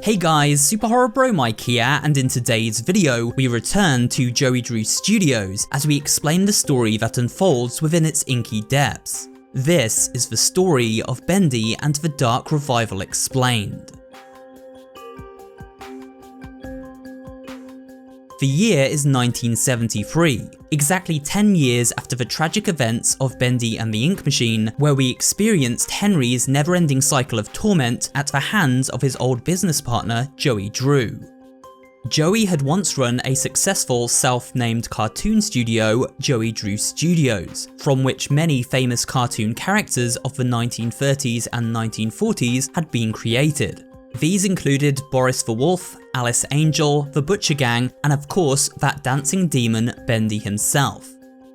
Hey guys, SuperHorrorBro Mike here, and in today's video, we return to Joey Drew Studios as we explain the story that unfolds within its inky depths. This is the story of Bendy and the Dark Revival Explained. The year is 1973, exactly 10 years after the tragic events of Bendy and the Ink Machine, where we experienced Henry's never-ending cycle of torment at the hands of his old business partner, Joey Drew. Joey had once run a successful self-named cartoon studio, Joey Drew Studios, from which many famous cartoon characters of the 1930s and 1940s had been created. These included Boris the Wolf, Alice Angel, the Butcher Gang, and of course that dancing demon Bendy himself.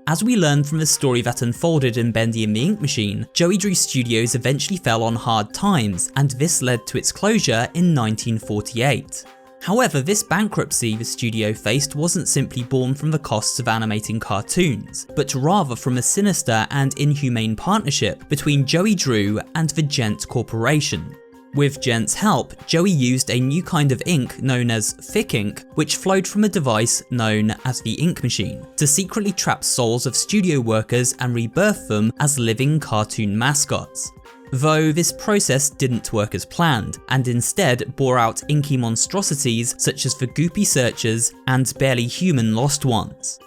As we learn from the story that unfolded in Bendy and the Ink Machine, Joey Drew Studios eventually fell on hard times, and this led to its closure in 1948. However, this bankruptcy the studio faced wasn't simply born from the costs of animating cartoons, but rather from a sinister and inhumane partnership between Joey Drew and the Gent Corporation. With Gent's help, Joey used a new kind of ink known as thick ink, which flowed from a device known as the Ink Machine, to secretly trap souls of studio workers and rebirth them as living cartoon mascots. Though this process didn't work as planned, and instead bore out inky monstrosities such as the Goopy Searchers and barely human Lost Ones.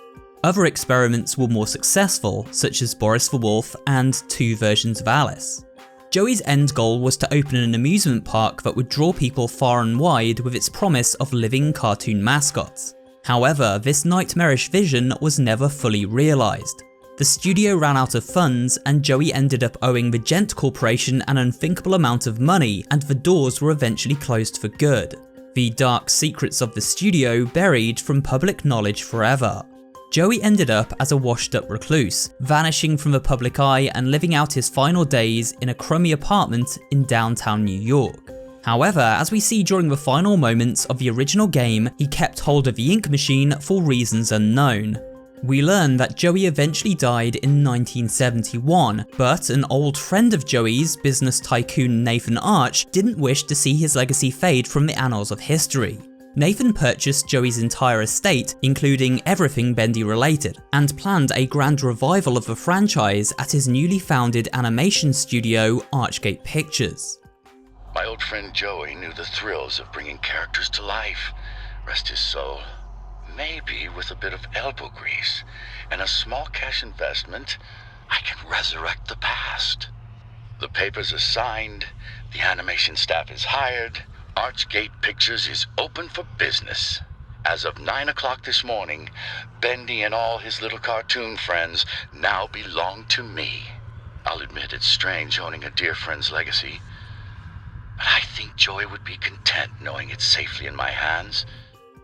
Other experiments were more successful, such as Boris the Wolf and two versions of Alice. Joey's end goal was to open an amusement park that would draw people far and wide with its promise of living cartoon mascots. However, this nightmarish vision was never fully realised. The studio ran out of funds, and Joey ended up owing the Gent Corporation an unthinkable amount of money, and the doors were eventually closed for good. The dark secrets of the studio buried from public knowledge forever. Joey ended up as a washed-up recluse, vanishing from the public eye and living out his final days in a crummy apartment in downtown New York. However, as we see during the final moments of the original game, he kept hold of the Ink Machine for reasons unknown. We learn that Joey eventually died in 1971, but an old friend of Joey's, business tycoon Nathan Arch, didn't wish to see his legacy fade from the annals of history. Nathan purchased Joey's entire estate, including everything Bendy related, and planned a grand revival of the franchise at his newly founded animation studio, Archgate Pictures. My old friend Joey knew the thrills of bringing characters to life, rest his soul. Maybe with a bit of elbow grease and a small cash investment, I can resurrect the past. The papers are signed, the animation staff is hired, Archgate Pictures is open for business. As of 9 o'clock this morning, Bendy and all his little cartoon friends now belong to me. I'll admit it's strange owning a dear friend's legacy, but I think Joey would be content knowing it's safely in my hands.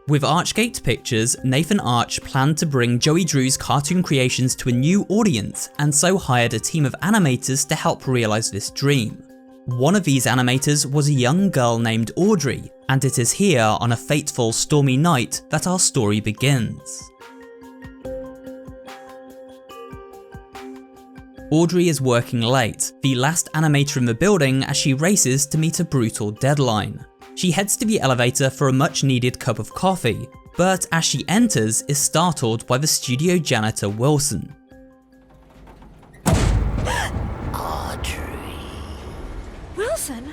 With Archgate Pictures, Nathan Arch planned to bring Joey Drew's cartoon creations to a new audience, and so hired a team of animators to help realise this dream. One of these animators was a young girl named Audrey, and it is here on a fateful, stormy night that our story begins. Audrey is working late, the last animator in the building, as she races to meet a brutal deadline. She heads to the elevator for a much-needed cup of coffee, but as she enters, is startled by the studio janitor Wilson. Wilson?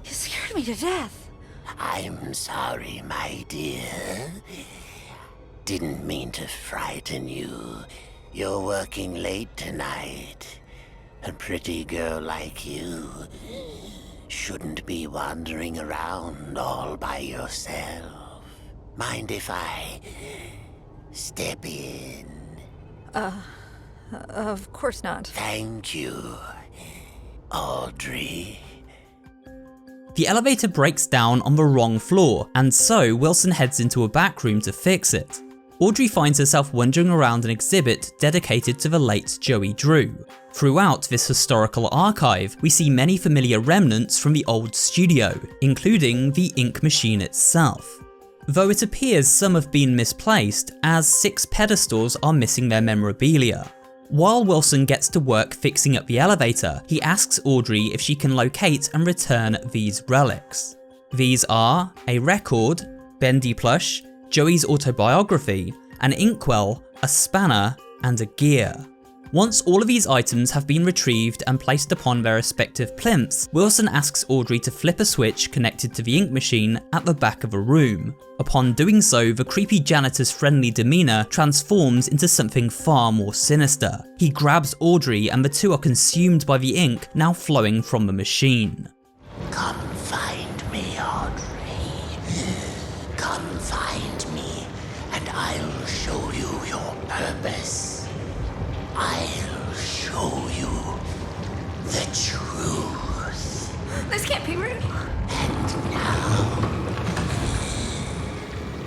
You scared me to death. I'm sorry, my dear. Didn't mean to frighten you. You're working late tonight. A pretty girl like you shouldn't be wandering around all by yourself. Mind if I step in? Of course not. Thank you, Audrey. The elevator breaks down on the wrong floor, and so Wilson heads into a back room to fix it. Audrey finds herself wandering around an exhibit dedicated to the late Joey Drew. Throughout this historical archive, we see many familiar remnants from the old studio, including the Ink Machine itself. Though it appears some have been misplaced, as 6 pedestals are missing their memorabilia. While Wilson gets to work fixing up the elevator, he asks Audrey if she can locate and return these relics. These are a record, Bendy plush, Joey's autobiography, an inkwell, a spanner, and a gear. Once all of these items have been retrieved and placed upon their respective plinths, Wilson asks Audrey to flip a switch connected to the ink machine at the back of a room. Upon doing so, the creepy janitor's friendly demeanour transforms into something far more sinister. He grabs Audrey and the two are consumed by the ink now flowing from the machine. Come find me, Audrey. Come find me, and I'll show you your purpose. I'll show you the truth. This can't be real. And now,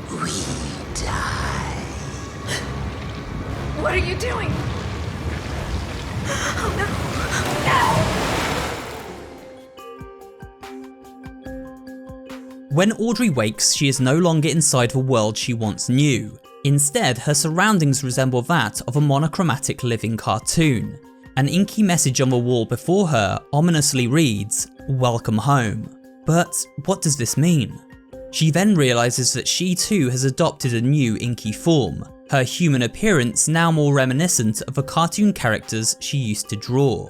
we die. What are you doing? Oh no! When Audrey wakes, she is no longer inside the world she once knew. Instead, her surroundings resemble that of a monochromatic living cartoon. An inky message on the wall before her ominously reads, "Welcome home." But what does this mean? She then realises that she too has adopted a new inky form, her human appearance now more reminiscent of the cartoon characters she used to draw.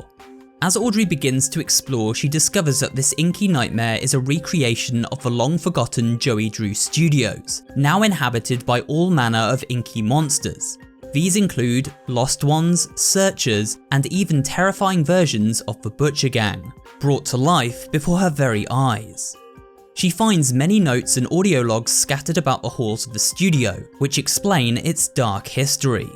As Audrey begins to explore, she discovers that this inky nightmare is a recreation of the long-forgotten Joey Drew Studios, now inhabited by all manner of inky monsters. These include lost ones, searchers, and even terrifying versions of the Butcher Gang, brought to life before her very eyes. She finds many notes and audio logs scattered about the halls of the studio, which explain its dark history.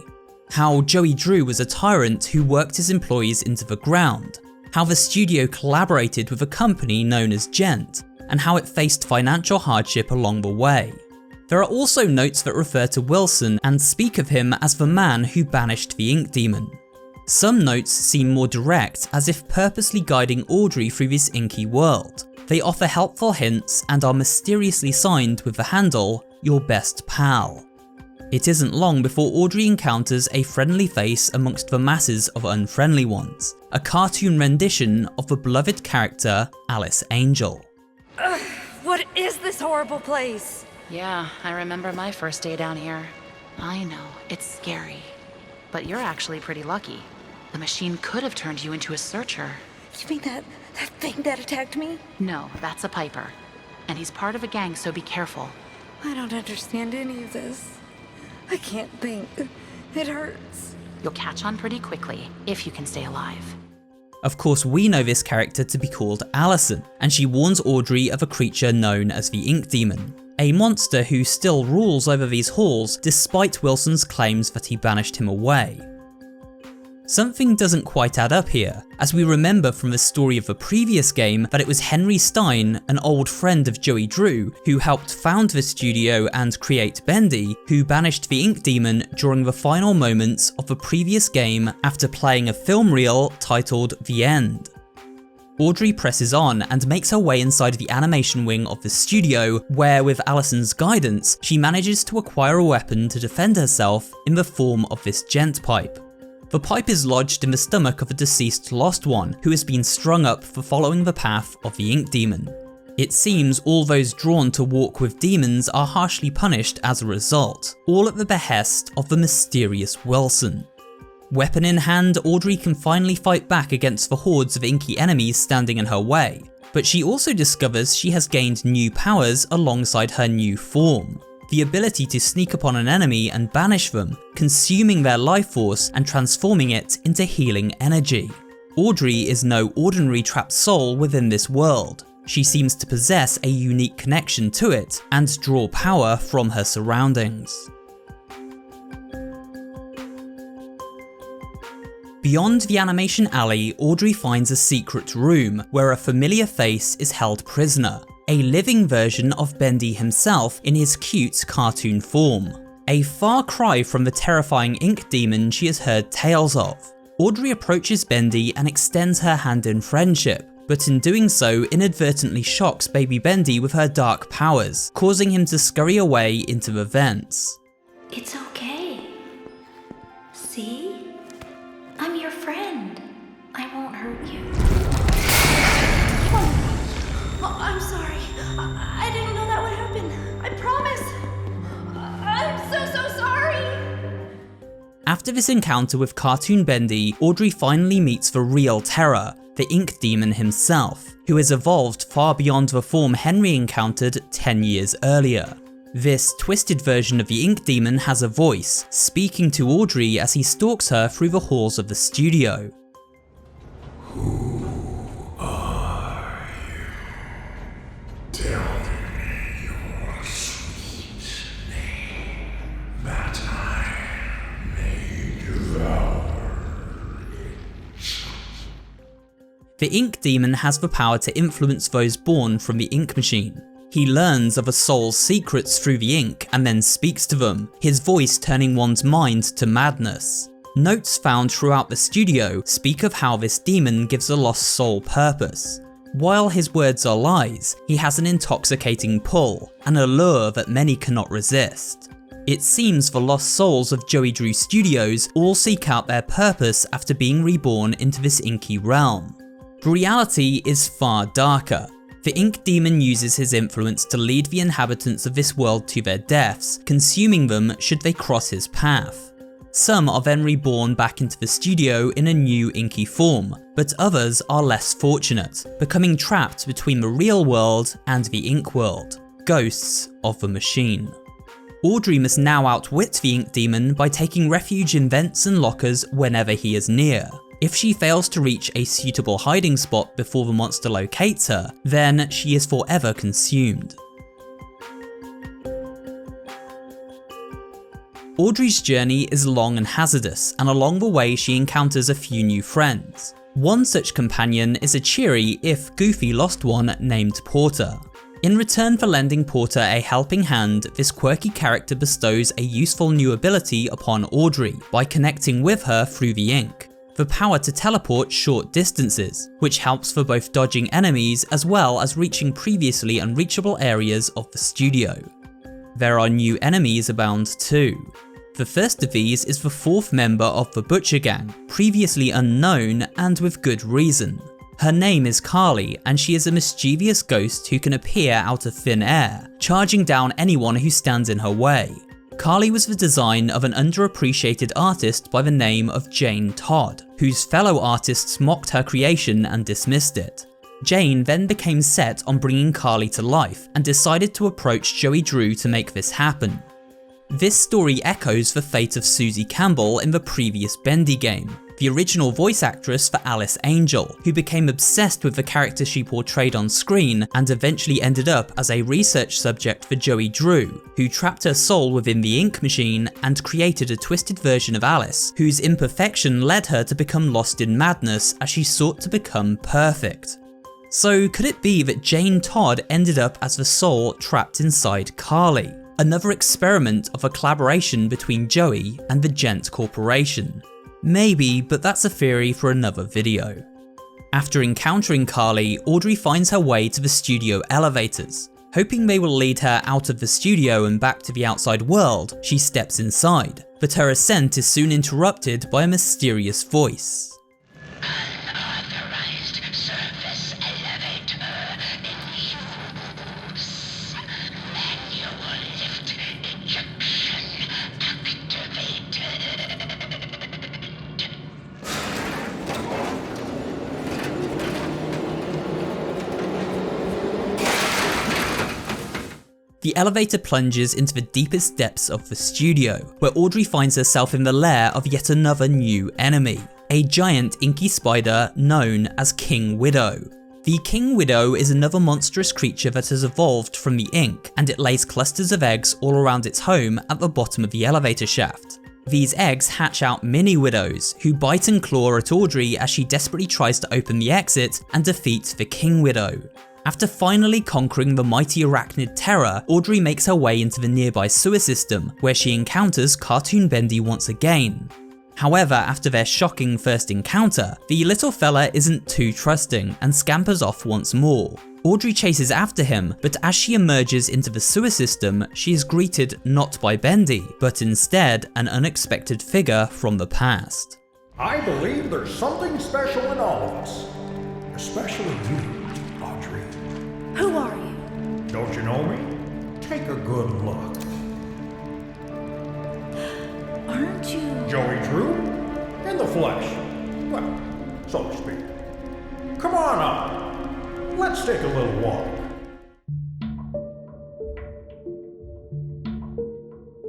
How Joey Drew was a tyrant who worked his employees into the ground, how the studio collaborated with a company known as Gent, and how it faced financial hardship along the way. There are also notes that refer to Wilson and speak of him as the man who banished the Ink Demon. Some notes seem more direct, as if purposely guiding Audrey through this inky world. They offer helpful hints and are mysteriously signed with the handle, "Your Best Pal." It isn't long before Audrey encounters a friendly face amongst the masses of unfriendly ones, a cartoon rendition of the beloved character Alice Angel. Ugh, what is this horrible place? Yeah, I remember my first day down here. I know, it's scary. But you're actually pretty lucky. The machine could have turned you into a searcher. You mean that thing that attacked me? No, that's a Piper. And he's part of a gang, so be careful. I don't understand any of this. I can't think. It hurts. You'll catch on pretty quickly, if you can stay alive. Of course, we know this character to be called Alison, and she warns Audrey of a creature known as the Ink Demon, a monster who still rules over these halls despite Wilson's claims that he banished him away. Something doesn't quite add up here, as we remember from the story of the previous game that it was Henry Stein, an old friend of Joey Drew, who helped found the studio and create Bendy, who banished the Ink Demon during the final moments of the previous game after playing a film reel titled The End. Audrey presses on and makes her way inside the animation wing of the studio, where with Alison's guidance, she manages to acquire a weapon to defend herself in the form of this Gent pipe. The pipe is lodged in the stomach of a deceased lost one who has been strung up for following the path of the Ink Demon. It seems all those drawn to walk with demons are harshly punished as a result, all at the behest of the mysterious Wilson. Weapon in hand, Audrey can finally fight back against the hordes of inky enemies standing in her way, but she also discovers she has gained new powers alongside her new form. The ability to sneak upon an enemy and banish them, consuming their life force and transforming it into healing energy. Audrey is no ordinary trapped soul within this world. She seems to possess a unique connection to it and draw power from her surroundings. Beyond the animation alley, Audrey finds a secret room where a familiar face is held prisoner. A living version of Bendy himself in his cute cartoon form. A far cry from the terrifying Ink Demon she has heard tales of. Audrey approaches Bendy and extends her hand in friendship, but in doing so inadvertently shocks baby Bendy with her dark powers, causing him to scurry away into the vents. It's okay. See? I'm sorry. I didn't know that would happen. I promise. I'm so sorry. After this encounter with Cartoon Bendy, Audrey finally meets the real terror, the Ink Demon himself, who has evolved far beyond the form Henry encountered 10 years earlier. This twisted version of the Ink Demon has a voice, speaking to Audrey as he stalks her through the halls of the studio. Who are you? Tell me your sweet name, that I may devour it. The Ink Demon has the power to influence those born from the ink machine. He learns of a soul's secrets through the ink and then speaks to them, his voice turning one's mind to madness. Notes found throughout the studio speak of how this demon gives a lost soul purpose. While his words are lies, he has an intoxicating pull, an allure that many cannot resist. It seems the lost souls of Joey Drew Studios all seek out their purpose after being reborn into this inky realm. The reality is far darker. The Ink Demon uses his influence to lead the inhabitants of this world to their deaths, consuming them should they cross his path. Some are then reborn back into the studio in a new inky form, but others are less fortunate, becoming trapped between the real world and the ink world, ghosts of the machine. Audrey must now outwit the Ink Demon by taking refuge in vents and lockers whenever he is near. If she fails to reach a suitable hiding spot before the monster locates her, then she is forever consumed. Audrey's journey is long and hazardous, and along the way she encounters a few new friends. One such companion is a cheery, if goofy lost one named Porter. In return for lending Porter a helping hand, this quirky character bestows a useful new ability upon Audrey by connecting with her through the ink. The power to teleport short distances, which helps for both dodging enemies as well as reaching previously unreachable areas of the studio. There are new enemies abound too. The first of these is the fourth member of the Butcher Gang, previously unknown and with good reason. Her name is Carly, and she is a mischievous ghost who can appear out of thin air, charging down anyone who stands in her way. Carly was the design of an underappreciated artist by the name of Jane Todd, whose fellow artists mocked her creation and dismissed it. Jane then became set on bringing Carly to life and decided to approach Joey Drew to make this happen. This story echoes the fate of Susie Campbell in the previous Bendy game, the original voice actress for Alice Angel, who became obsessed with the character she portrayed on screen and eventually ended up as a research subject for Joey Drew, who trapped her soul within the ink machine and created a twisted version of Alice, whose imperfection led her to become lost in madness as she sought to become perfect. So could it be that Jane Todd ended up as the soul trapped inside Carly? Another experiment of a collaboration between Joey and the Gent Corporation. Maybe, but that's a theory for another video. After encountering Carly, Audrey finds her way to the studio elevators. Hoping they will lead her out of the studio and back to the outside world, she steps inside, but her ascent is soon interrupted by a mysterious voice. Unauthorized surface elevator in use. Manual lift ejection activated. The elevator plunges into the deepest depths of the studio, where Audrey finds herself in the lair of yet another new enemy, a giant inky spider known as King Widow. The King Widow is another monstrous creature that has evolved from the ink, and it lays clusters of eggs all around its home at the bottom of the elevator shaft. These eggs hatch out mini widows, who bite and claw at Audrey as she desperately tries to open the exit and defeat the King Widow. After finally conquering the mighty arachnid terror, Audrey makes her way into the nearby sewer system, where she encounters Cartoon Bendy once again. However, after their shocking first encounter, the little fella isn't too trusting and scampers off once more. Audrey chases after him, but as she emerges into the sewer system, she is greeted not by Bendy, but instead an unexpected figure from the past. I believe there's something special in all of us, especially you, Audrey. Who are you? Don't you know me? Take a good look. Aren't you? Joey Drew? In the flesh. Well, so to speak. Come on up. Let's take a little walk.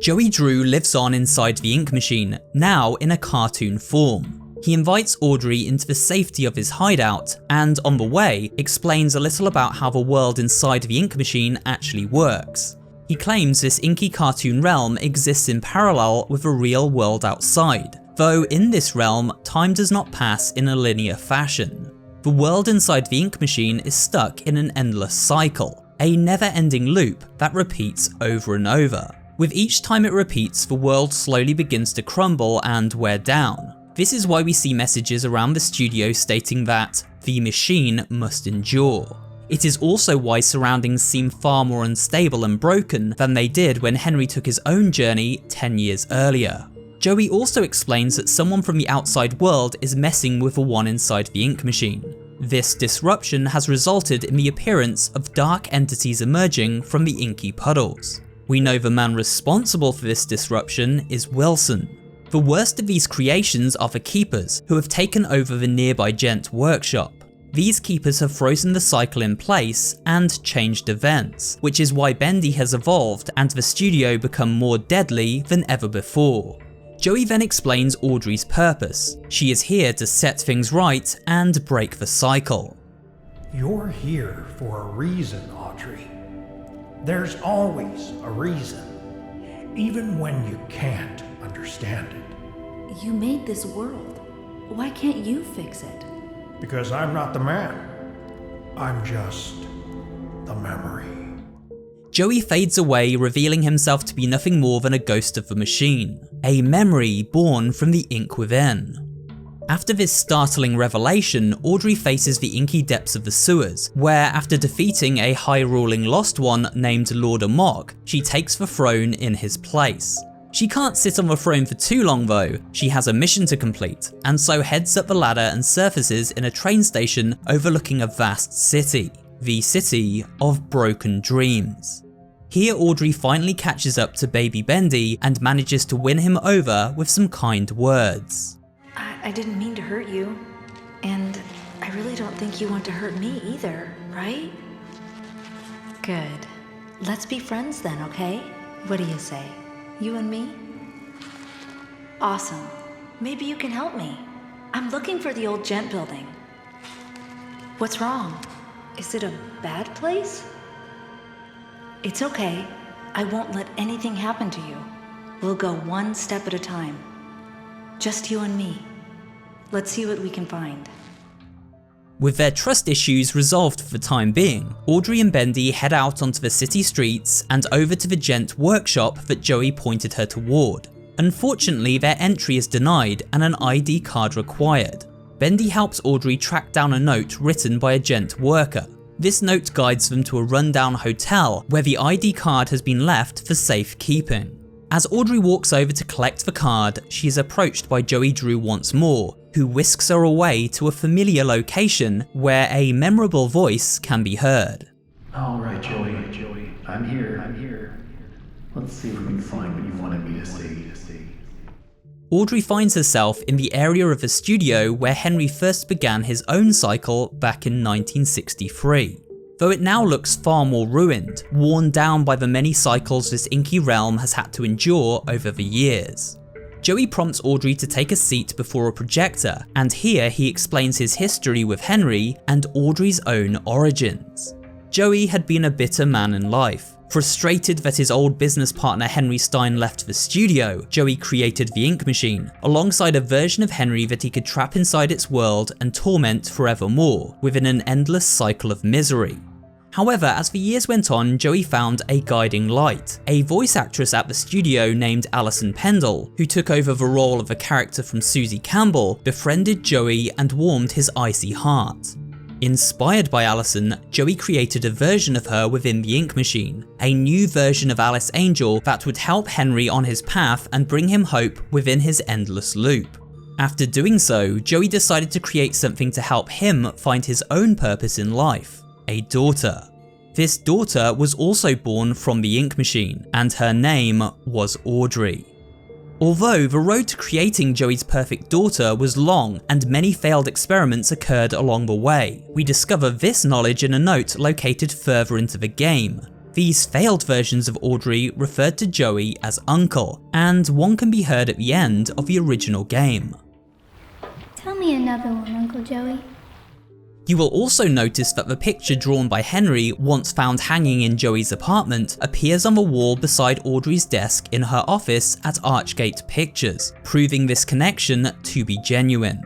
Joey Drew lives on inside the ink machine, now in a cartoon form. He invites Audrey into the safety of his hideout, and on the way, explains a little about how the world inside the ink machine actually works. He claims this inky cartoon realm exists in parallel with the real world outside, though in this realm, time does not pass in a linear fashion. The world inside the ink machine is stuck in an endless cycle, a never-ending loop that repeats over and over. With each time it repeats, the world slowly begins to crumble and wear down. This is why we see messages around the studio stating that the machine must endure. It is also why surroundings seem far more unstable and broken than they did when Henry took his own journey 10 years earlier. Joey also explains that someone from the outside world is messing with the one inside the ink machine. This disruption has resulted in the appearance of dark entities emerging from the inky puddles. We know the man responsible for this disruption is Wilson. The worst of these creations are the Keepers, who have taken over the nearby Gent workshop. These Keepers have frozen the cycle in place and changed events, which is why Bendy has evolved and the studio become more deadly than ever before. Joey then explains Audrey's purpose. She is here to set things right and break the cycle. You're here for a reason, Audrey. There's always a reason, even when you can't understand it. You made this world. Why can't you fix it? Because I'm not the man. I'm just the memory. Joey fades away, revealing himself to be nothing more than a ghost of the machine, a memory born from the ink within. After this startling revelation, Audrey faces the inky depths of the sewers, where after defeating a high-ruling lost one named Lord Amok, she takes the throne in his place. She can't sit on the throne for too long though, she has a mission to complete, and so heads up the ladder and surfaces in a train station overlooking a vast city, the city of broken dreams. Here Audrey finally catches up to baby Bendy and manages to win him over with some kind words. I didn't mean to hurt you, and I really don't think you want to hurt me either, right? Good. Let's be friends then, okay? What do you say? You and me? Awesome. Maybe you can help me. I'm looking for the old Gent building. What's wrong? Is it a bad place? It's okay. I won't let anything happen to you. We'll go one step at a time. Just you and me. Let's see what we can find. With their trust issues resolved for the time being, Audrey and Bendy head out onto the city streets and over to the Gent workshop that Joey pointed her toward. Unfortunately, their entry is denied and an ID card required. Bendy helps Audrey track down a note written by a Gent worker. This note guides them to a rundown hotel where the ID card has been left for safekeeping. As Audrey walks over to collect the card, she is approached by Joey Drew once more, who whisks her away to a familiar location where a memorable voice can be heard. All right, Joey. I'm here. Let's see if we can find what you wanted me to see. Audrey finds herself in the area of the studio where Henry first began his own cycle back in 1963. Though it now looks far more ruined, worn down by the many cycles this inky realm has had to endure over the years. Joey prompts Audrey to take a seat before a projector, and here he explains his history with Henry and Audrey's own origins. Joey had been a bitter man in life. Frustrated that his old business partner Henry Stein left the studio, Joey created the ink machine, alongside a version of Henry that he could trap inside its world and torment forevermore, within an endless cycle of misery. However, as the years went on, Joey found a guiding light, a voice actress at the studio named Alison, who took over the role of a character from Susie Campbell, befriended Joey and warmed his icy heart. Inspired by Alison, Joey created a version of her within the ink machine, a new version of Alice Angel that would help Henry on his path and bring him hope within his endless loop. After doing so, Joey decided to create something to help him find his own purpose in life. A daughter. This daughter was also born from the ink machine, and her name was Audrey. Although the road to creating Joey's perfect daughter was long and many failed experiments occurred along the way, we discover this knowledge in a note located further into the game. These failed versions of Audrey referred to Joey as Uncle, and one can be heard at the end of the original game. Tell me another one, Uncle Joey. You will also notice that the picture drawn by Henry, once found hanging in Joey's apartment, appears on the wall beside Audrey's desk in her office at Archgate Pictures, proving this connection to be genuine.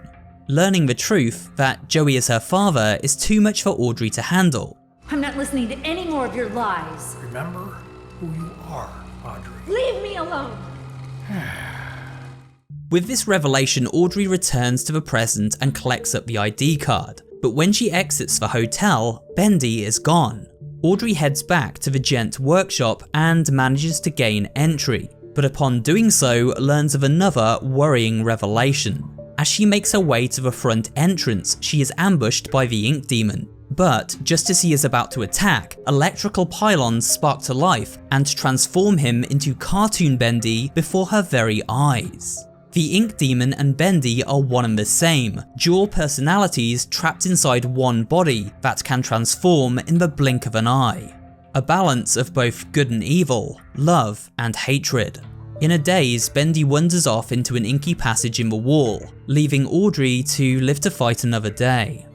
Learning the truth that Joey is her father is too much for Audrey to handle. I'm not listening to any more of your lies. Remember who you are, Audrey. Leave me alone. With this revelation, Audrey returns to the present and collects up the ID card. But when she exits the hotel, Bendy is gone. Audrey heads back to the Gent workshop and manages to gain entry, but upon doing so, learns of another worrying revelation. As she makes her way to the front entrance, she is ambushed by the ink demon. But just as he is about to attack, electrical pylons spark to life and transform him into cartoon Bendy before her very eyes. The ink demon and Bendy are one and the same, dual personalities trapped inside one body that can transform in the blink of an eye. A balance of both good and evil, love and hatred. In a daze, Bendy wanders off into an inky passage in the wall, leaving Audrey to live to fight another day.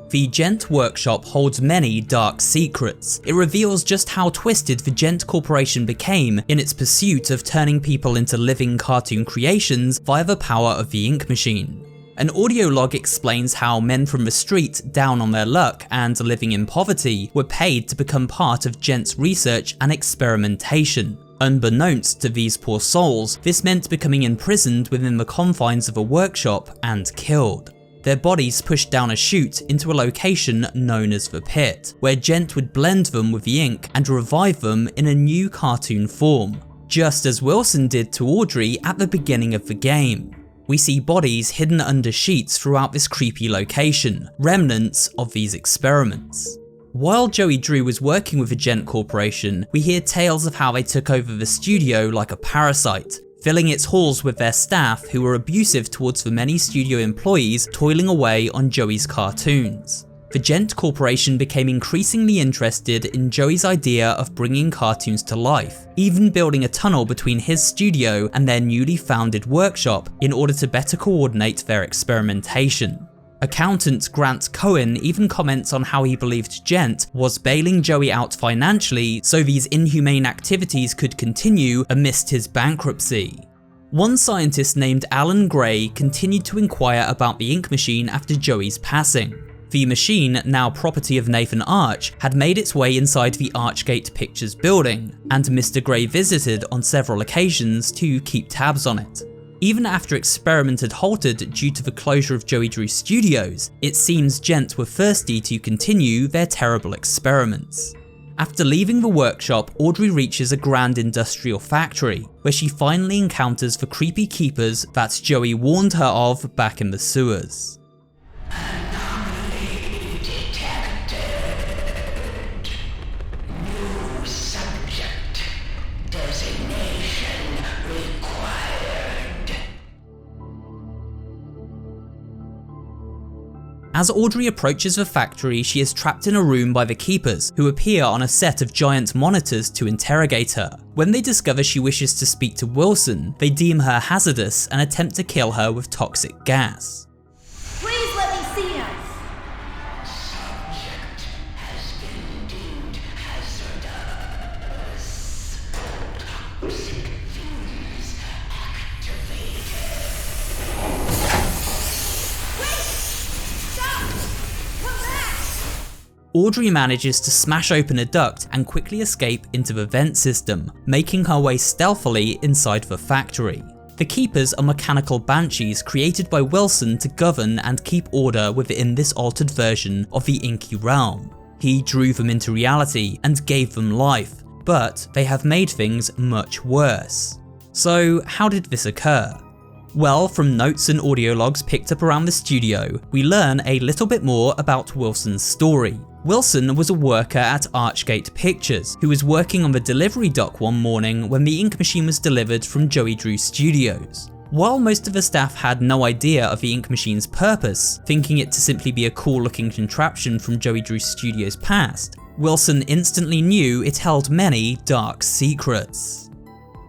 The Gent workshop holds many dark secrets. It reveals just how twisted the Gent Corporation became in its pursuit of turning people into living cartoon creations via the power of the ink machine. An audio log explains how men from the street, down on their luck and living in poverty, were paid to become part of Gent's research and experimentation. Unbeknownst to these poor souls, this meant becoming imprisoned within the confines of a workshop and killed. Their bodies pushed down a chute into a location known as the Pit, where Gent would blend them with the ink and revive them in a new cartoon form, just as Wilson did to Audrey at the beginning of the game. We see bodies hidden under sheets throughout this creepy location, remnants of these experiments. While Joey Drew was working with the Gent Corporation, we hear tales of how they took over the studio like a parasite, filling its halls with their staff who were abusive towards the many studio employees toiling away on Joey's cartoons. The Gent Corporation became increasingly interested in Joey's idea of bringing cartoons to life, even building a tunnel between his studio and their newly founded workshop in order to better coordinate their experimentation. Accountant Grant Cohen even comments on how he believed Gent was bailing Joey out financially so these inhumane activities could continue amidst his bankruptcy. One scientist named Alan Gray continued to inquire about the ink machine after Joey's passing. The machine, now property of Nathan Arch, had made its way inside the Archgate Pictures building, and Mr. Gray visited on several occasions to keep tabs on it. Even after experiment had halted due to the closure of Joey Drew Studios, it seems Gent were thirsty to continue their terrible experiments. After leaving the workshop, Audrey reaches a grand industrial factory, where she finally encounters the creepy keepers that Joey warned her of back in the sewers. As Audrey approaches the factory, she is trapped in a room by the keepers, who appear on a set of giant monitors to interrogate her. When they discover she wishes to speak to Wilson, they deem her hazardous and attempt to kill her with toxic gas. Please let me see him. Subject has been deemed hazardous. Toxic fumes activated. Audrey manages to smash open a duct and quickly escape into the vent system, making her way stealthily inside the factory. The keepers are mechanical banshees created by Wilson to govern and keep order within this altered version of the inky realm. He drew them into reality and gave them life, but they have made things much worse. So how did this occur? Well, from notes and audio logs picked up around the studio, we learn a little bit more about Wilson's story. Wilson was a worker at Archgate Pictures, who was working on the delivery dock one morning when the ink machine was delivered from Joey Drew Studios. While most of the staff had no idea of the ink machine's purpose, thinking it to simply be a cool looking contraption from Joey Drew Studios' past, Wilson instantly knew it held many dark secrets.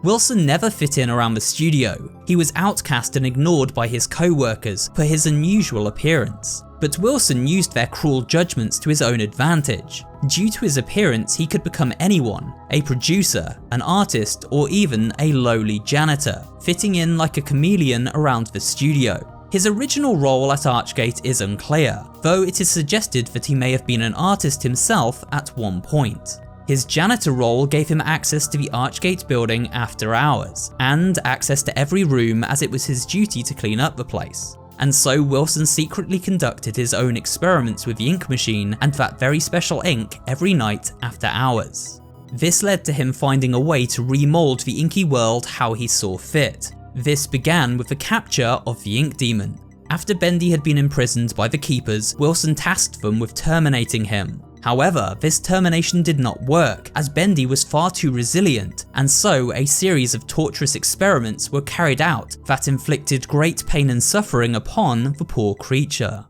Wilson never fit in around the studio. He was outcast and ignored by his co-workers for his unusual appearance. But Wilson used their cruel judgments to his own advantage. Due to his appearance, he could become anyone, a producer, an artist, or even a lowly janitor, fitting in like a chameleon around the studio. His original role at Archgate is unclear, though it is suggested that he may have been an artist himself at one point. His janitor role gave him access to the Archgate building after hours, and access to every room as it was his duty to clean up the place. And so Wilson secretly conducted his own experiments with the ink machine and that very special ink every night after hours. This led to him finding a way to remold the inky world how he saw fit. This began with the capture of the Ink Demon. After Bendy had been imprisoned by the Keepers, Wilson tasked them with terminating him. However, this termination did not work, as Bendy was far too resilient, and so a series of torturous experiments were carried out that inflicted great pain and suffering upon the poor creature.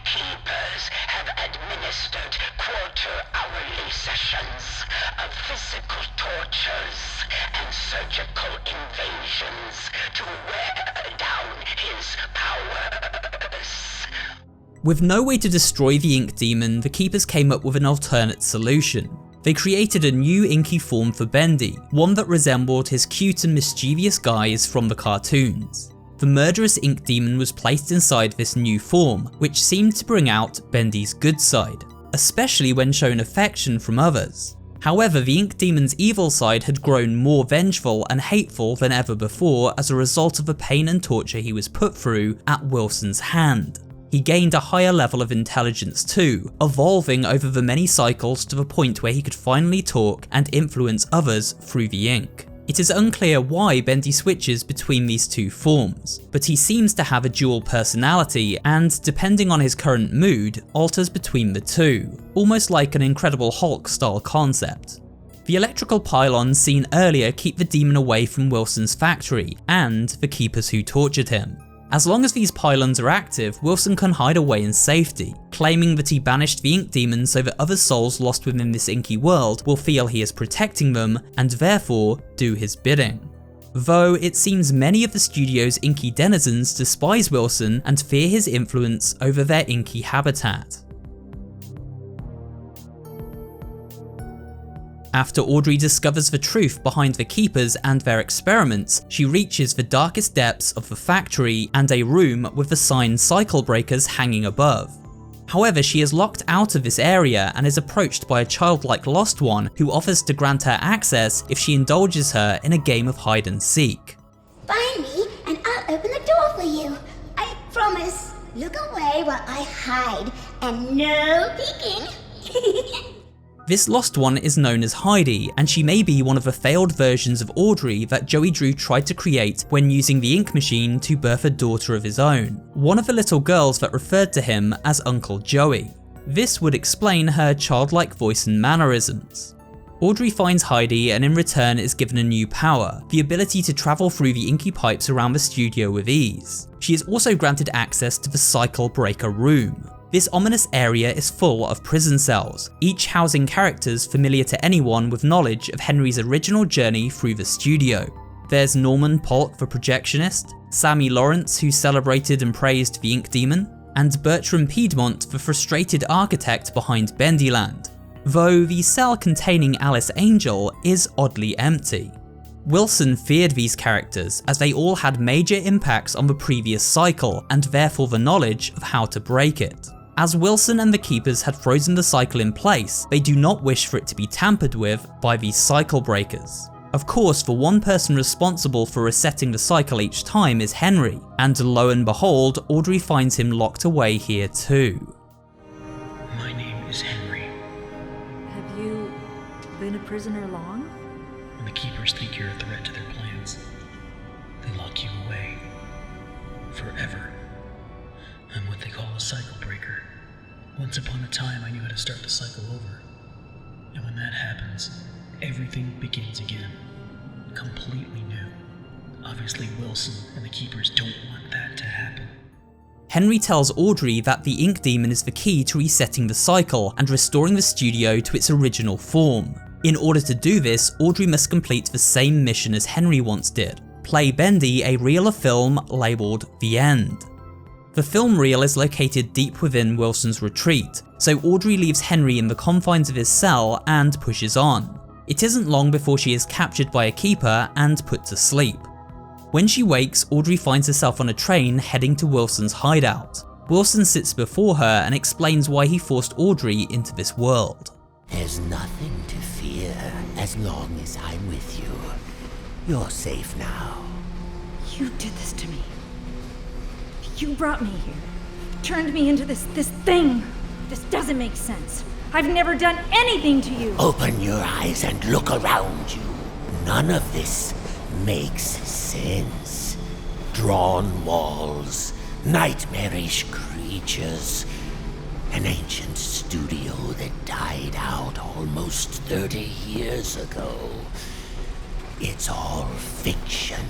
Keepers have administered quarter-hourly sessions of physical tortures and surgical invasions to wear down his powers. With no way to destroy the Ink Demon, the Keepers came up with an alternate solution. They created a new inky form for Bendy, one that resembled his cute and mischievous guise from the cartoons. The murderous Ink Demon was placed inside this new form, which seemed to bring out Bendy's good side, especially when shown affection from others. However, the Ink Demon's evil side had grown more vengeful and hateful than ever before as a result of the pain and torture he was put through at Wilson's hand. He gained a higher level of intelligence too, evolving over the many cycles to the point where he could finally talk and influence others through the ink. It is unclear why Bendy switches between these two forms, but he seems to have a dual personality and, depending on his current mood, alters between the two, almost like an Incredible Hulk style concept. The electrical pylons seen earlier keep the demon away from Wilson's factory and the Keepers who tortured him. As long as these pylons are active, Wilson can hide away in safety, claiming that he banished the Ink Demon so that other souls lost within this inky world will feel he is protecting them and therefore do his bidding. Though it seems many of the studio's inky denizens despise Wilson and fear his influence over their inky habitat. After Audrey discovers the truth behind the Keepers and their experiments, she reaches the darkest depths of the factory and a room with the sign cycle breakers hanging above. However, she is locked out of this area and is approached by a childlike lost one who offers to grant her access if she indulges her in a game of hide and seek. Find me and I'll open the door for you. I promise. Look away while I hide and no peeking. This lost one is known as Heidi, and she may be one of the failed versions of Audrey that Joey Drew tried to create when using the ink machine to birth a daughter of his own, one of the little girls that referred to him as Uncle Joey. This would explain her childlike voice and mannerisms. Audrey finds Heidi and in return is given a new power, the ability to travel through the inky pipes around the studio with ease. She is also granted access to the cycle breaker room. This ominous area is full of prison cells, each housing characters familiar to anyone with knowledge of Henry's original journey through the studio. There's Norman Polk the projectionist, Sammy Lawrence who celebrated and praised the Ink Demon, and Bertram Piedmont the frustrated architect behind Bendyland, though the cell containing Alice Angel is oddly empty. Wilson feared these characters as they all had major impacts on the previous cycle and therefore the knowledge of how to break it. As Wilson and the Keepers had frozen the cycle in place, they do not wish for it to be tampered with by these cycle breakers. Of course, the one person responsible for resetting the cycle each time is Henry, and lo and behold, Audrey finds him locked away here too. My name is Henry. Have you been a prisoner long? When the Keepers think you're a threat to their plans, they lock you away. forever. I'm what they call a cycle breaker. Once upon a time, I knew how to start the cycle over. And when that happens, everything begins again. Completely new. Obviously, Wilson and the Keepers don't want that to happen. Henry tells Audrey that the ink demon is the key to resetting the cycle and restoring the studio to its original form. In order to do this, Audrey must complete the same mission as Henry once did: play Bendy a reel of film labelled The End. The film reel is located deep within Wilson's retreat, so Audrey leaves Henry in the confines of his cell and pushes on. It isn't long before she is captured by a keeper and put to sleep. When she wakes, Audrey finds herself on a train heading to Wilson's hideout. Wilson sits before her and explains why he forced Audrey into this world. There's nothing to fear as long as I'm with you. You're safe now. You did this to me. You brought me here. Turned me into this thing. This doesn't make sense. I've never done anything to you. Open your eyes and look around you. None of this makes sense. Drawn walls, nightmarish creatures, an ancient studio that died out almost 30 years ago. It's all fiction,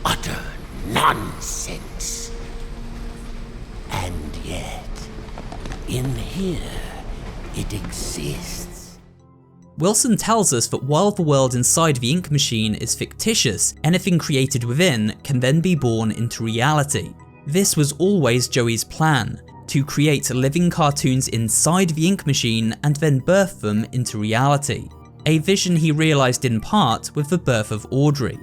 utter nonsense. And yet, in here, it exists. Wilson tells us that while the world inside the ink machine is fictitious, anything created within can then be born into reality. This was always Joey's plan, to create living cartoons inside the ink machine and then birth them into reality. A vision he realised in part with the birth of Audrey.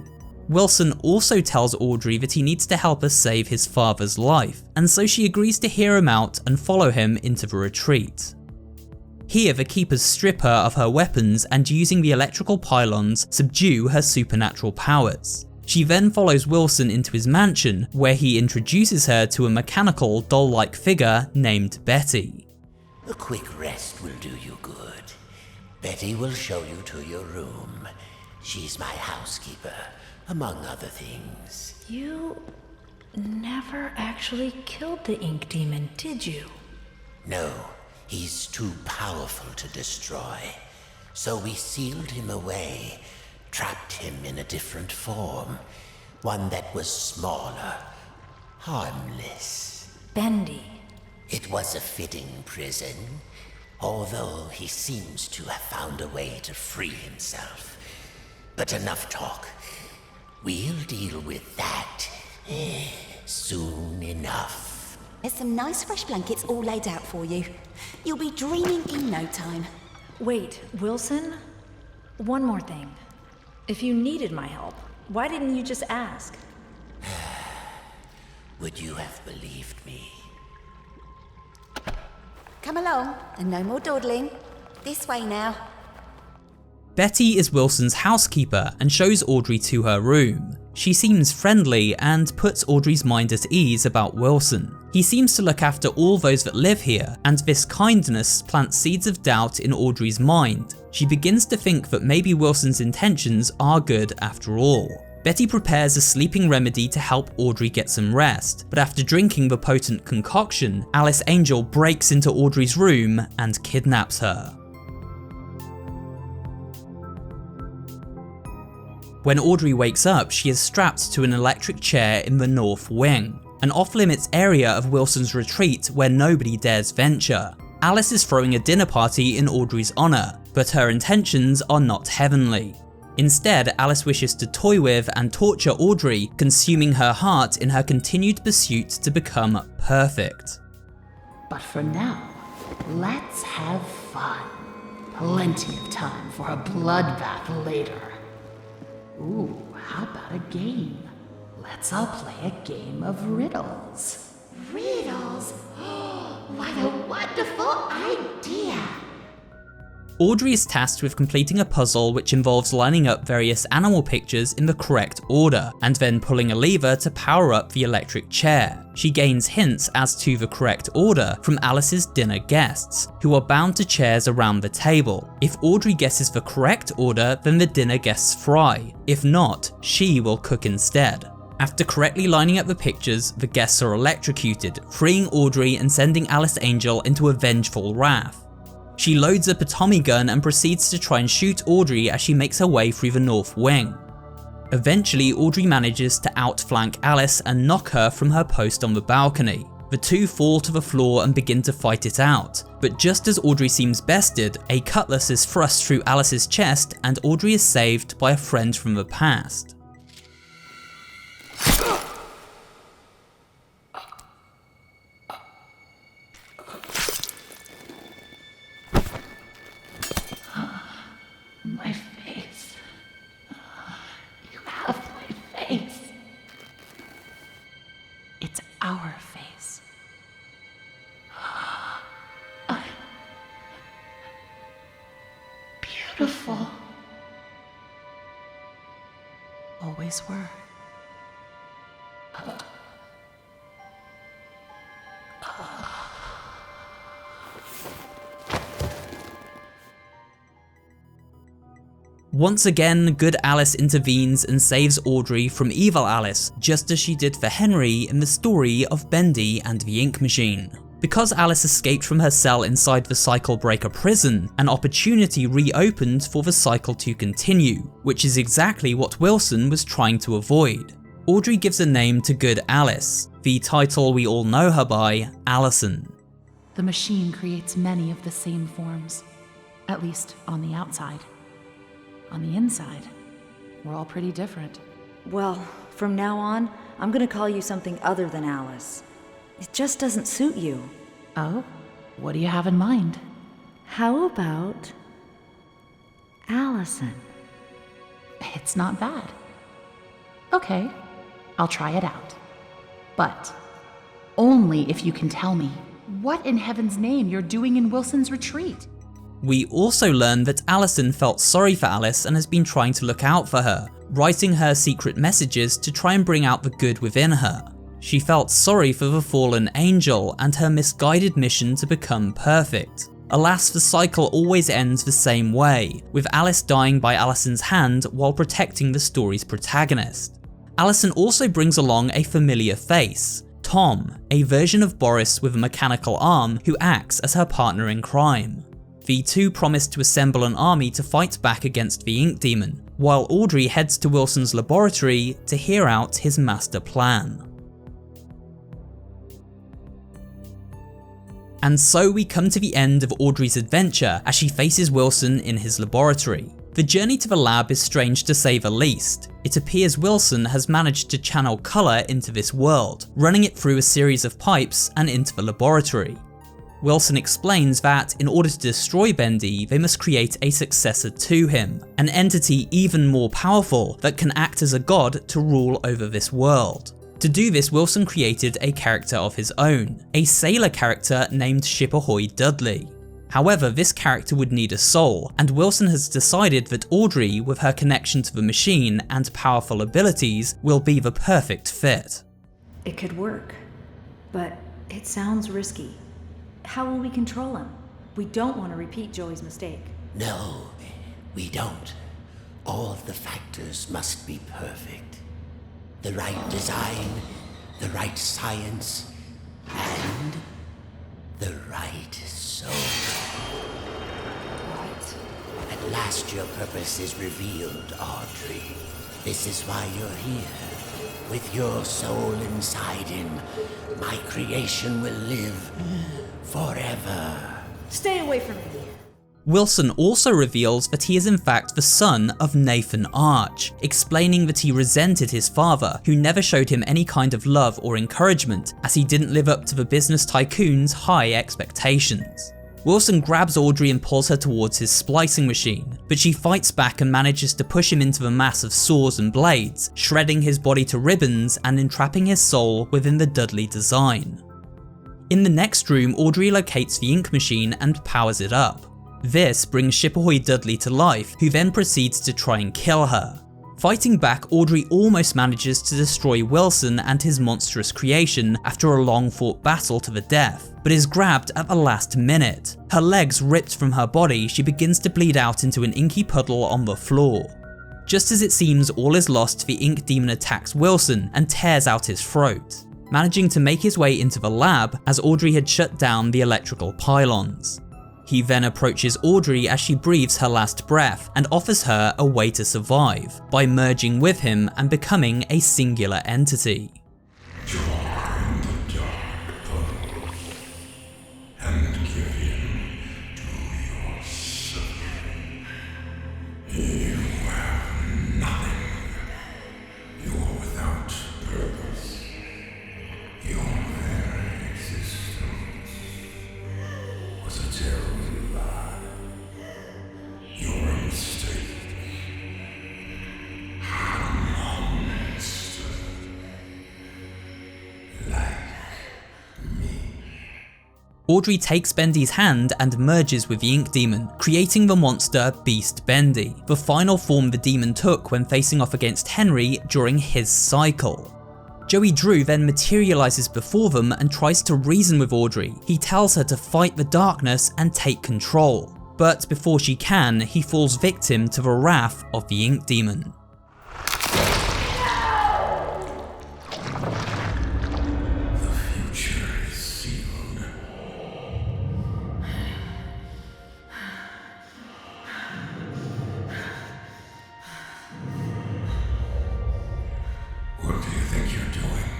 Wilson also tells Audrey that he needs to help her save his father's life, and so she agrees to hear him out and follow him into the retreat. Here, the Keepers strip her of her weapons and, using the electrical pylons, subdue her supernatural powers. She then follows Wilson into his mansion, where he introduces her to a mechanical, doll-like figure named Betty. A quick rest will do you good. Betty will show you to your room. She's my housekeeper, among other things. You never actually killed the ink demon, did you? No, he's too powerful to destroy. So we sealed him away, trapped him in a different form, one that was smaller, harmless. Bendy. It was a fitting prison, although he seems to have found a way to free himself. But enough talk. We'll deal with that soon enough. There's some nice fresh blankets all laid out for you. You'll be dreaming in no time. Wait, Wilson? One more thing. If you needed my help, why didn't you just ask? Would you have believed me? Come along, and no more dawdling. This way now. Betty is Wilson's housekeeper and shows Audrey to her room. She seems friendly and puts Audrey's mind at ease about Wilson. He seems to look after all those that live here, and this kindness plants seeds of doubt in Audrey's mind. She begins to think that maybe Wilson's intentions are good after all. Betty prepares a sleeping remedy to help Audrey get some rest, but after drinking the potent concoction, Alice Angel breaks into Audrey's room and kidnaps her. When Audrey wakes up, she is strapped to an electric chair in the north wing, an off-limits area of Wilson's retreat where nobody dares venture. Alice is throwing a dinner party in Audrey's honour, but her intentions are not heavenly. Instead, Alice wishes to toy with and torture Audrey, consuming her heart in her continued pursuit to become perfect. But for now, let's have fun. Plenty of time for a bloodbath later. Ooh, how about a game? Let's all play a game of riddles. Riddles? What a wonderful idea! Audrey is tasked with completing a puzzle which involves lining up various animal pictures in the correct order, and then pulling a lever to power up the electric chair. She gains hints as to the correct order from Alice's dinner guests, who are bound to chairs around the table. If Audrey guesses the correct order, then the dinner guests fry. If not, she will cook instead. After correctly lining up the pictures, the guests are electrocuted, freeing Audrey and sending Alice Angel into a vengeful wrath. She loads up a Tommy gun and proceeds to try and shoot Audrey as she makes her way through the north wing. Eventually, Audrey manages to outflank Alice and knock her from her post on the balcony. The two fall to the floor and begin to fight it out, but just as Audrey seems bested, a cutlass is thrust through Alice's chest and Audrey is saved by a friend from the past. My face. You have my face. It's our face. Beautiful. Always were. Once again, good Alice intervenes and saves Audrey from evil Alice, just as she did for Henry in the story of Bendy and the Ink Machine. Because Alice escaped from her cell inside the Cycle Breaker prison, an opportunity reopened for the cycle to continue, which is exactly what Wilson was trying to avoid. Audrey gives a name to good Alice, the title we all know her by, Alison. The machine creates many of the same forms, at least on the outside. On the inside, we're all pretty different. Well, from now on, I'm gonna call you something other than Alice. It just doesn't suit you. Oh? What do you have in mind? How about Alison? It's not bad. Okay, I'll try it out. But only if you can tell me what in heaven's name you're doing in Wilson's retreat. We also learn that Alison felt sorry for Alice and has been trying to look out for her, writing her secret messages to try and bring out the good within her. She felt sorry for the fallen angel and her misguided mission to become perfect. Alas, the cycle always ends the same way, with Alice dying by Alison's hand while protecting the story's protagonist. Alison also brings along a familiar face, Tom, a version of Boris with a mechanical arm who acts as her partner in crime. The two promise to assemble an army to fight back against the Ink Demon, while Audrey heads to Wilson's laboratory to hear out his master plan. And so we come to the end of Audrey's adventure as she faces Wilson in his laboratory. The journey to the lab is strange to say the least. It appears Wilson has managed to channel colour into this world, running it through a series of pipes and into the laboratory. Wilson explains that in order to destroy Bendy, they must create a successor to him, an entity even more powerful that can act as a god to rule over this world. To do this, Wilson created a character of his own, a sailor character named Ship Ahoy Dudley. However, this character would need a soul, and Wilson has decided that Audrey, with her connection to the machine and powerful abilities, will be the perfect fit. It could work, but it sounds risky. How will we control him? We don't want to repeat Joey's mistake. No, we don't. All of the factors must be perfect. The right design, the right science, and the right soul. What? At last your purpose is revealed, Audrey. This is why you're here. With your soul inside him, my creation will live forever. Stay away from me. Wilson also reveals that he is in fact the son of Nathan Arch, explaining that he resented his father, who never showed him any kind of love or encouragement, as he didn't live up to the business tycoon's high expectations. Wilson grabs Audrey and pulls her towards his splicing machine, but she fights back and manages to push him into the mass of saws and blades, shredding his body to ribbons and entrapping his soul within the Dudley design. In the next room, Audrey locates the ink machine and powers it up. This brings Ship Ahoy Dudley to life, who then proceeds to try and kill her. Fighting back, Audrey almost manages to destroy Wilson and his monstrous creation after a long fought battle to the death, but is grabbed at the last minute. Her legs ripped from her body, she begins to bleed out into an inky puddle on the floor. Just as it seems all is lost, the ink demon attacks Wilson and tears out his throat, managing to make his way into the lab as Audrey had shut down the electrical pylons. He then approaches Audrey as she breathes her last breath and offers her a way to survive by merging with him and becoming a singular entity. Join the dark puddle and give in to your suffering. You have nothing. You are without purpose. Your very existence was a terrible lie. You're a mistake. A monster. Like me. Audrey takes Bendy's hand and merges with the ink demon, creating the monster Beast Bendy, the final form the demon took when facing off against Henry during his cycle. Joey Drew then materializes before them and tries to reason with Audrey. He tells her to fight the darkness and take control, but before she can, he falls victim to the wrath of the ink demon. The future is sealed. What do you think you're doing?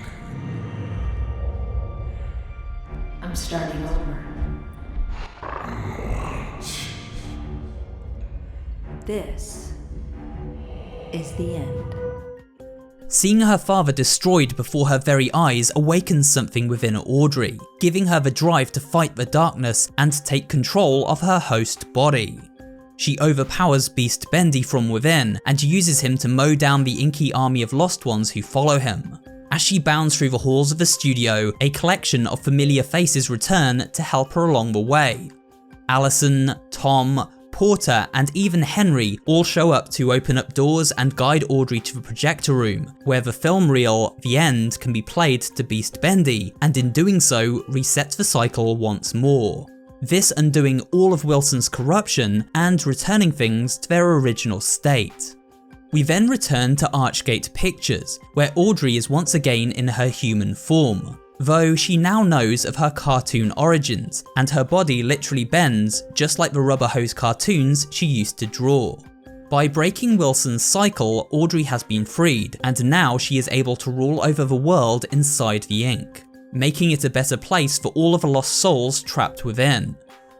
I'm starting over. What? This is the end. Seeing her father destroyed before her very eyes awakens something within Audrey, giving her the drive to fight the darkness and take control of her host body. She overpowers Beast Bendy from within and uses him to mow down the inky army of lost ones who follow him. As she bounds through the halls of the studio, a collection of familiar faces return to help her along the way. Alison, Tom, Porter, and even Henry all show up to open up doors and guide Audrey to the projector room, where the film reel, The End, can be played to Beast Bendy, and in doing so, resets the cycle once more. This undoing all of Wilson's corruption and returning things to their original state. We then return to Archgate Pictures, where Audrey is once again in her human form, though she now knows of her cartoon origins, and her body literally bends just like the rubber hose cartoons she used to draw. By breaking Wilson's cycle, Audrey has been freed, and now she is able to rule over the world inside the ink, making it a better place for all of the lost souls trapped within.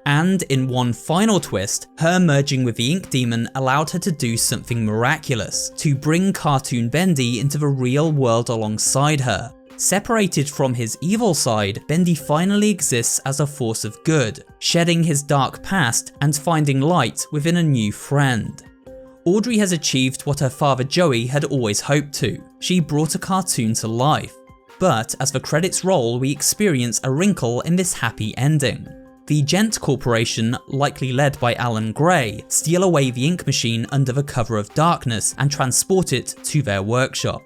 And in one final twist, her merging with the ink demon allowed her to do something miraculous, to bring cartoon Bendy into the real world alongside her. Separated from his evil side, Bendy finally exists as a force of good, shedding his dark past and finding light within a new friend. Audrey has achieved what her father Joey had always hoped to. She brought a cartoon to life. But as the credits roll, we experience a wrinkle in this happy ending. The Gent Corporation, likely led by Alan Gray, steal away the ink machine under the cover of darkness and transport it to their workshop.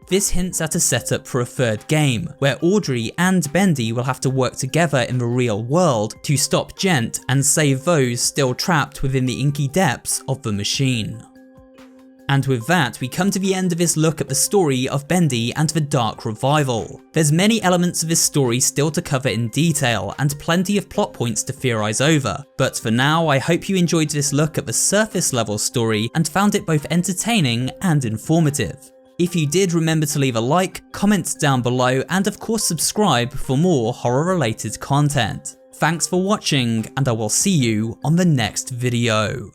This hints at a setup for a third game, where Audrey and Bendy will have to work together in the real world to stop Gent and save those still trapped within the inky depths of the machine. And with that, we come to the end of this look at the story of Bendy and the Dark Revival. There's many elements of this story still to cover in detail, and plenty of plot points to theorize over, but for now I hope you enjoyed this look at the surface level story and found it both entertaining and informative. If you did, remember to leave a like, comment down below, and of course subscribe for more horror related content. Thanks for watching, and I will see you on the next video.